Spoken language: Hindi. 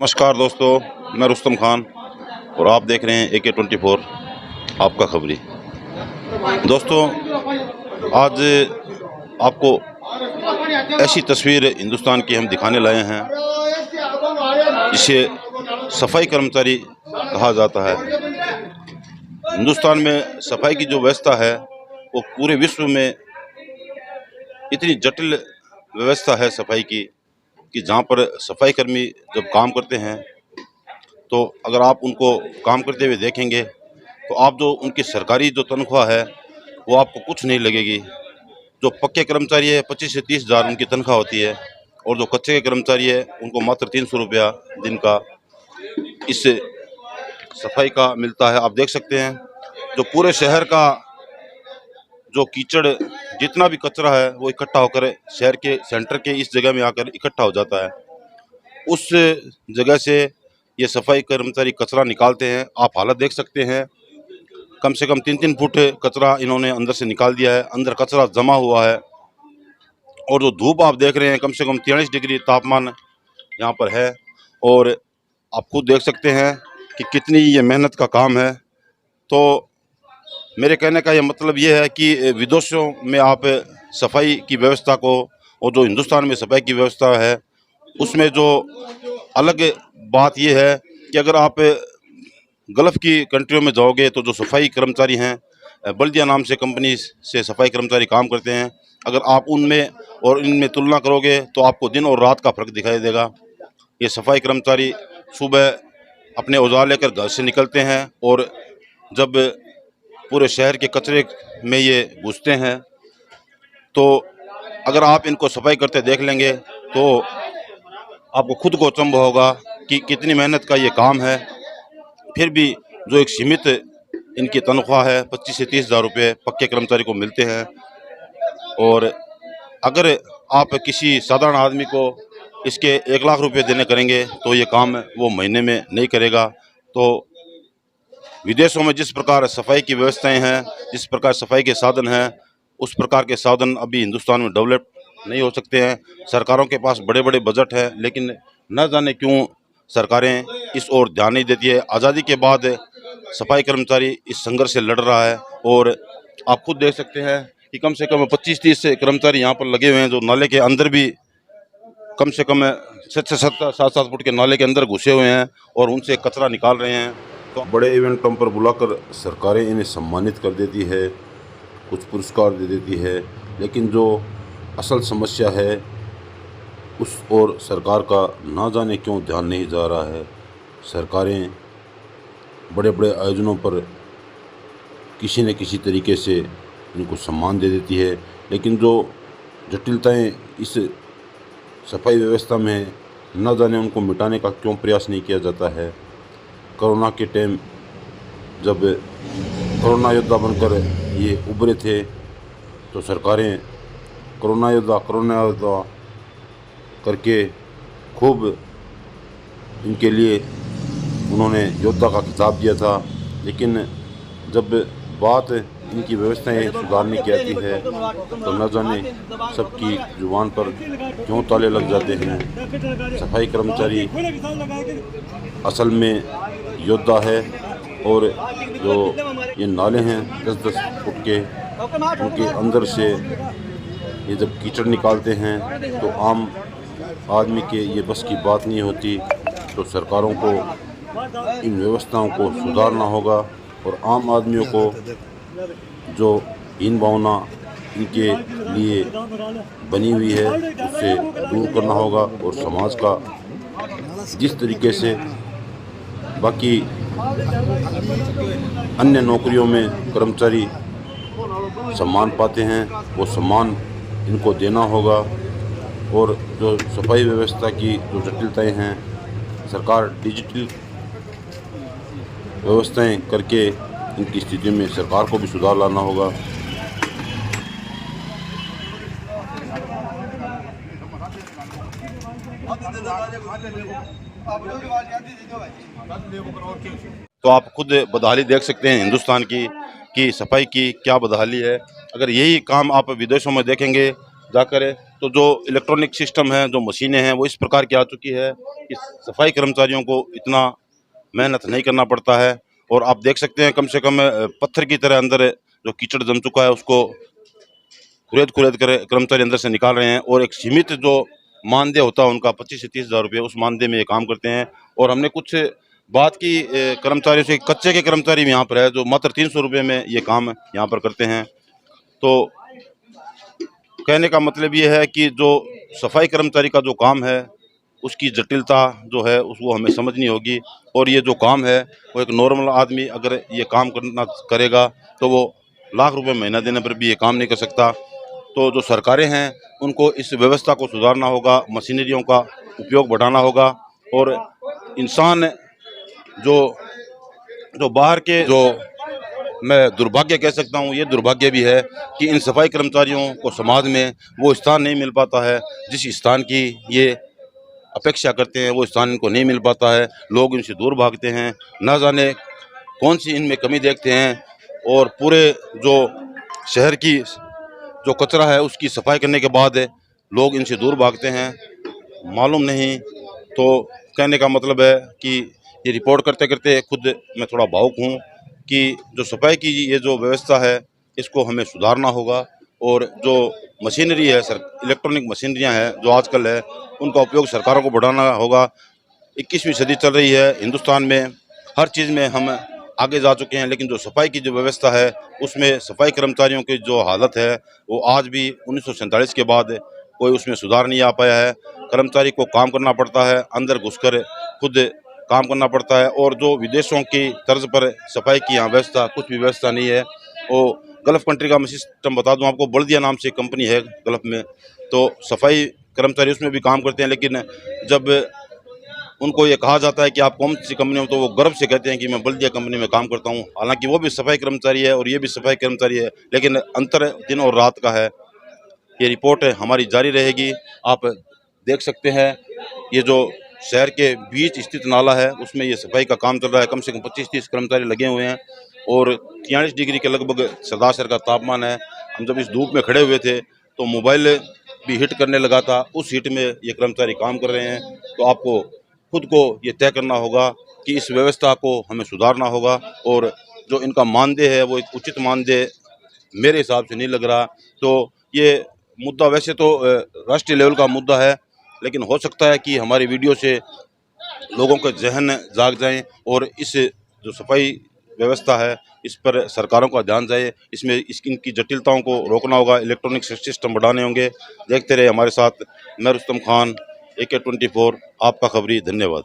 नमस्कार दोस्तों, मैं रुस्तम खान और आप देख रहे हैं AK24 आपका खबरी। दोस्तों, आज आपको ऐसी तस्वीर हिंदुस्तान की हम दिखाने लाए हैं जिसे सफाई कर्मचारी कहा जाता है। हिंदुस्तान में सफाई की जो व्यवस्था है वो पूरे विश्व में इतनी जटिल व्यवस्था है सफाई की कि जहाँ पर सफाई कर्मी जब काम करते हैं तो अगर आप उनको काम करते हुए देखेंगे तो आप जो उनकी सरकारी जो तनख्वाह है वो आपको कुछ नहीं लगेगी। जो पक्के कर्मचारी है 25 से 30 हज़ार उनकी तनख्वाह होती है और जो कच्चे के कर्मचारी है उनको मात्र 300 रुपया दिन का इस सफाई का मिलता है। आप देख सकते हैं जो पूरे शहर का जो कीचड़ जितना भी कचरा है वो इकट्ठा होकर शहर के सेंटर के इस जगह में आकर इकट्ठा हो जाता है। उस जगह से ये सफाई कर्मचारी कचरा निकालते हैं। आप हालत देख सकते हैं, कम से कम 3-3 फुट कचरा इन्होंने अंदर से निकाल दिया है। अंदर कचरा जमा हुआ है और जो धूप आप देख रहे हैं कम से कम 43 डिग्री तापमान यहाँ पर है और आप खुद देख सकते हैं कि कितनी ये मेहनत का काम है। तो मेरे कहने का ये मतलब ये है कि विदेशों में आप सफाई की व्यवस्था को और जो हिंदुस्तान में सफाई की व्यवस्था है उसमें जो अलग बात ये है कि अगर आप गल्फ़ की कंट्रियों में जाओगे तो जो सफाई कर्मचारी हैं, बल्दिया नाम से कंपनी से सफाई कर्मचारी काम करते हैं, अगर आप उनमें और इनमें तुलना करोगे तो आपको दिन और रात का फ़र्क दिखाई देगा। ये सफाई कर्मचारी सुबह अपने औजार लेकर घर से निकलते हैं और जब पूरे शहर के कचरे में ये घुसते हैं तो अगर आप इनको सफाई करते देख लेंगे तो आपको खुद को अचंभव होगा कि कितनी मेहनत का ये काम है। फिर भी जो एक सीमित इनकी तनख्वाह है 25 से 30 हज़ार रुपये पक्के कर्मचारी को मिलते हैं और अगर आप किसी साधारण आदमी को इसके 1 लाख रुपये देने करेंगे तो ये काम वो महीने में नहीं करेगा। तो विदेशों में जिस प्रकार सफाई की व्यवस्थाएं हैं, जिस प्रकार सफाई के साधन हैं, उस प्रकार के साधन अभी हिंदुस्तान में डेवलप नहीं हो सकते हैं। सरकारों के पास बड़े बड़े बजट है लेकिन न जाने क्यों सरकारें इस ओर ध्यान नहीं देती है। आज़ादी के बाद सफाई कर्मचारी इस संघर्ष से लड़ रहा है और आप खुद देख सकते हैं कि कम से कम 25-30 कर्मचारी यहाँ पर लगे हुए हैं जो नाले के अंदर भी कम से कम 7-7 फुट के नाले के अंदर घुसे हुए हैं और उनसे कचरा निकाल रहे हैं। तो बड़े इवेंटों पर बुलाकर सरकारें इन्हें सम्मानित कर देती है, कुछ पुरस्कार दे देती है, लेकिन जो असल समस्या है उस और सरकार का ना जाने क्यों ध्यान नहीं जा रहा है। सरकारें बड़े बड़े आयोजनों पर किसी न किसी तरीके से इनको सम्मान दे देती है, लेकिन जो जटिलताएं इस सफाई व्यवस्था में न जाने उनको मिटाने का क्यों प्रयास नहीं किया जाता है। कोरोना के टाइम जब कोरोना योद्धा बनकर ये उभरे थे तो सरकारें कोरोना योद्धा करके खूब इनके लिए उन्होंने योद्धा का खिताब दिया था, लेकिन जब बात इनकी व्यवस्थाएं सुधारने की आती है तो न जाने सबकी जुबान पर क्यों ताले लग जाते हैं। सफाई कर्मचारी असल में योद्धा है और जो ये नाले हैं 10-10 फुट के, उनके अंदर से ये जब कीचड़ निकालते हैं तो आम आदमी के ये बस की बात नहीं होती। तो सरकारों को इन व्यवस्थाओं को सुधारना होगा और आम आदमियों को जो हीन भावना इनके लिए बनी हुई है उससे दूर करना होगा और समाज का जिस तरीके से बाकी अन्य नौकरियों में कर्मचारी सम्मान पाते हैं वो सम्मान इनको देना होगा। और जो सफाई व्यवस्था की जो जटिलताएं हैं, सरकार डिजिटल व्यवस्थाएं करके इनकी स्थिति में सरकार को भी सुधार लाना होगा। तो आप खुद बदहाली देख सकते हैं हिंदुस्तान की कि सफाई की क्या बदहाली है। अगर यही काम आप विदेशों में देखेंगे जाकर तो जो इलेक्ट्रॉनिक सिस्टम है, जो मशीनें हैं, वो इस प्रकार की आ चुकी है कि सफाई कर्मचारियों को इतना मेहनत नहीं करना पड़ता है। और आप देख सकते हैं कम से कम पत्थर की तरह अंदर जो कीचड़ जम चुका है उसको खुरेद खुरेद कर कर्मचारी अंदर से निकाल रहे हैं। और एक सीमित जो मानदेय होता है उनका 25 से 30 हज़ार रुपये, उस मानदेय में ये काम करते हैं। और हमने कुछ बात की कर्मचारियों से, कच्चे के कर्मचारी भी यहाँ पर है जो मात्र 300 रुपये में ये काम यहाँ पर करते हैं। तो कहने का मतलब ये है कि जो सफाई कर्मचारी का जो काम है उसकी जटिलता जो है उस वो हमें समझनी होगी। और ये जो काम है वो एक नॉर्मल आदमी अगर ये काम करना करेगा तो वो लाख रुपए महीना देने पर भी ये काम नहीं कर सकता। तो जो सरकारें हैं उनको इस व्यवस्था को सुधारना होगा, मशीनरियों का उपयोग बढ़ाना होगा। और इंसान जो जो बाहर के जो मैं दुर्भाग्य कह सकता हूँ, ये दुर्भाग्य भी है कि इन सफाई कर्मचारियों को समाज में वो स्थान नहीं मिल पाता है जिस स्थान की ये अपेक्षा करते हैं, वो स्थान इनको नहीं मिल पाता है। लोग इनसे दूर भागते हैं, ना जाने कौन सी इनमें कमी देखते हैं। और पूरे जो शहर की जो कचरा है उसकी सफाई करने के बाद लोग इनसे दूर भागते हैं, मालूम नहीं। तो कहने का मतलब है कि ये रिपोर्ट करते करते खुद मैं थोड़ा भावुक हूँ कि जो सफाई की ये जो व्यवस्था है इसको हमें सुधारना होगा। और जो मशीनरी है, सर इलेक्ट्रॉनिक मशीनरियाँ हैं जो आजकल है, उनका उपयोग सरकारों को बढ़ाना होगा। 21वीं सदी चल रही है, हिंदुस्तान में हर चीज़ में हम आगे जा चुके हैं, लेकिन जो सफाई की जो व्यवस्था है उसमें सफाई कर्मचारियों की जो हालत है वो आज भी 1947 के बाद कोई उसमें सुधार नहीं आ पाया है। कर्मचारी को काम करना पड़ता है, अंदर घुसकर खुद काम करना पड़ता है। और जो विदेशों की तर्ज पर सफाई की यहाँ व्यवस्था, कुछ भी व्यवस्था नहीं है। वो गल्फ़ कंट्री का मैं सिस्टम बता दूं आपको, बल्दिया नाम से कंपनी है गल्फ़ में, तो सफाई कर्मचारी उसमें भी काम करते हैं। लेकिन जब उनको ये कहा जाता है कि आप कौन सी कंपनी में, तो वो गर्व से कहते हैं कि मैं बल्दिया कंपनी में काम करता हूँ। हालांकि वो भी सफाई कर्मचारी है और ये भी सफाई कर्मचारी है, लेकिन अंतर दिन और रात का है। ये रिपोर्ट हमारी जारी रहेगी। आप देख सकते हैं ये जो शहर के बीच स्थित नाला है उसमें ये सफाई का काम चल रहा है। कम से कम 25-30 कर्मचारी लगे हुए हैं और 43 डिग्री के लगभग सरासर का तापमान है। हम जब इस धूप में खड़े हुए थे तो मोबाइल भी हीट करने लगा था, उस हीट में ये कर्मचारी काम कर रहे हैं। तो आपको खुद को ये तय करना होगा कि इस व्यवस्था को हमें सुधारना होगा। और जो इनका मानदेय है वो एक उचित मानदेय मेरे हिसाब से नहीं लग रहा। तो ये मुद्दा वैसे तो राष्ट्रीय लेवल का मुद्दा है, लेकिन हो सकता है कि हमारी वीडियो से लोगों के जहन जाग जाएं और इस जो सफाई व्यवस्था है इस पर सरकारों का ध्यान जाए। इसमें इनकी जटिलताओं को रोकना होगा, इलेक्ट्रॉनिक सिस्टम बढ़ाने होंगे। देखते रहे हमारे साथ। मैं रुस्तम खान, AK24, आपका खबरी। धन्यवाद।